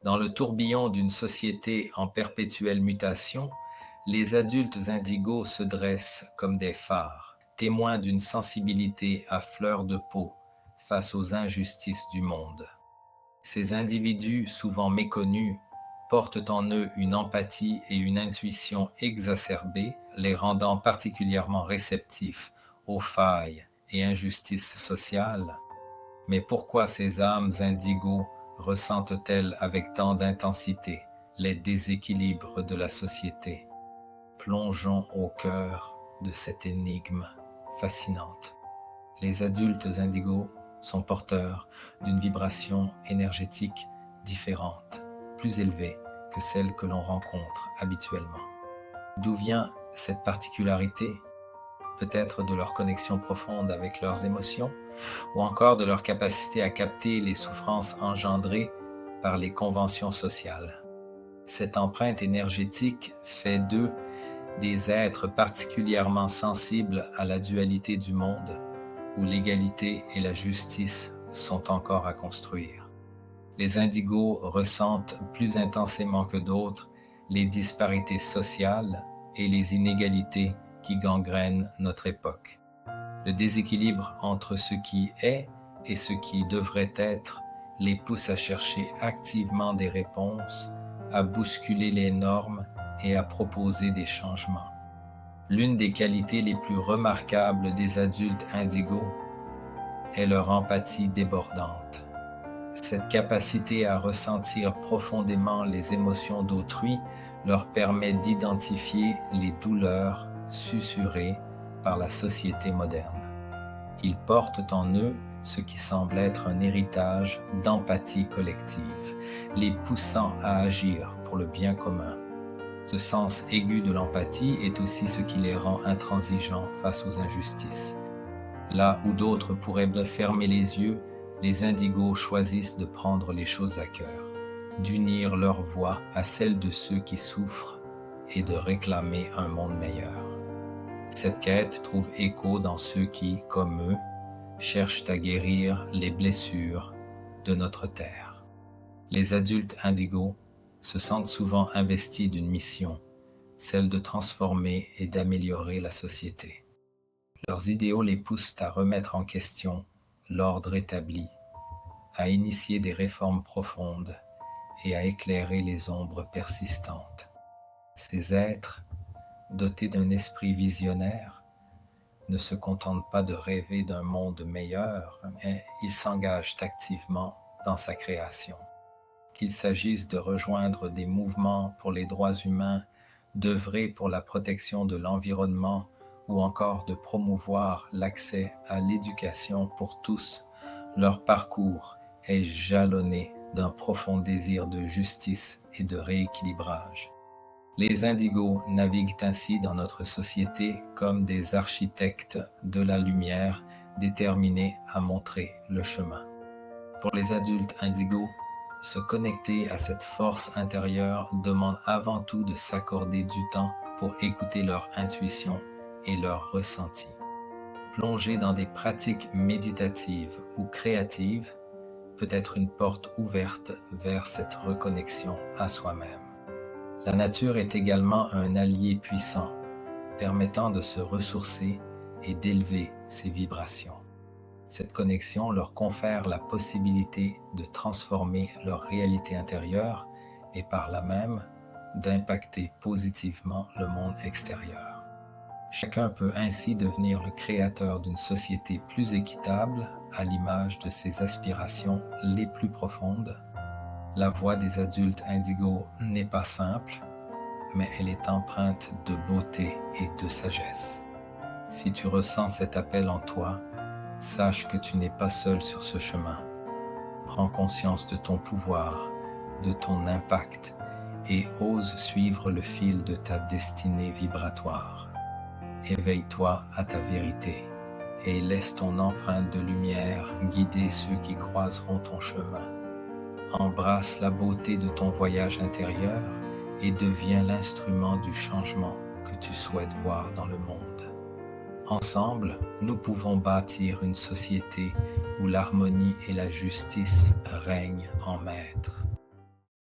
Dans le tourbillon d'une société en perpétuelle mutation, les adultes indigos se dressent comme des phares, témoins d'une sensibilité à fleur de peau face aux injustices du monde. Ces individus, souvent méconnus, portent en eux une empathie et une intuition exacerbées, les rendant particulièrement réceptifs aux failles et injustices sociales. Mais pourquoi ces âmes indigos ressentent-elles avec tant d'intensité les déséquilibres de la société? Plongeons au cœur de cette énigme fascinante. Les adultes indigos sont porteurs d'une vibration énergétique différente, plus élevée que celle que l'on rencontre habituellement. D'où vient cette particularité? Peut-être de leur connexion profonde avec leurs émotions, ou encore de leur capacité à capter les souffrances engendrées par les conventions sociales. Cette empreinte énergétique fait d'eux des êtres particulièrement sensibles à la dualité du monde, où l'égalité et la justice sont encore à construire. Les indigos ressentent plus intensément que d'autres les disparités sociales et les inégalités qui gangrènent notre époque. Le déséquilibre entre ce qui est et ce qui devrait être les pousse à chercher activement des réponses, à bousculer les normes et à proposer des changements. L'une des qualités les plus remarquables des adultes indigos est leur empathie débordante. Cette capacité à ressentir profondément les émotions d'autrui leur permet d'identifier les douleurs susurrées par la société moderne. Ils portent en eux ce qui semble être un héritage d'empathie collective, les poussant à agir pour le bien commun. Ce sens aigu de l'empathie est aussi ce qui les rend intransigeants face aux injustices. Là où d'autres pourraient fermer les yeux, les indigos choisissent de prendre les choses à cœur, d'unir leur voix à celle de ceux qui souffrent et de réclamer un monde meilleur. Cette quête trouve écho dans ceux qui, comme eux, cherchent à guérir les blessures de notre terre. Les adultes indigos se sentent souvent investis d'une mission, celle de transformer et d'améliorer la société. Leurs idéaux les poussent à remettre en question l'ordre établi, à initier des réformes profondes et à éclairer les ombres persistantes. Ces êtres, dotés d'un esprit visionnaire, ne se contentent pas de rêver d'un monde meilleur, mais ils s'engagent activement dans sa création. Qu'il s'agisse de rejoindre des mouvements pour les droits humains, d'œuvrer pour la protection de l'environnement ou encore de promouvoir l'accès à l'éducation pour tous, leur parcours est jalonné d'un profond désir de justice et de rééquilibrage. Les indigos naviguent ainsi dans notre société comme des architectes de la lumière déterminés à montrer le chemin. Pour les adultes indigos, se connecter à cette force intérieure demande avant tout de s'accorder du temps pour écouter leur intuition et leur ressenti. Plonger dans des pratiques méditatives ou créatives peut être une porte ouverte vers cette reconnexion à soi-même. La nature est également un allié puissant, permettant de se ressourcer et d'élever ses vibrations. Cette connexion leur confère la possibilité de transformer leur réalité intérieure et par là même d'impacter positivement le monde extérieur. Chacun peut ainsi devenir le créateur d'une société plus équitable à l'image de ses aspirations les plus profondes. La voix des adultes indigos n'est pas simple, mais elle est empreinte de beauté et de sagesse. Si tu ressens cet appel en toi, sache que tu n'es pas seul sur ce chemin. Prends conscience de ton pouvoir, de ton impact et ose suivre le fil de ta destinée vibratoire. Éveille-toi à ta vérité et laisse ton empreinte de lumière guider ceux qui croiseront ton chemin. Embrasse la beauté de ton voyage intérieur et deviens l'instrument du changement que tu souhaites voir dans le monde. Ensemble, nous pouvons bâtir une société où l'harmonie et la justice règnent en maître.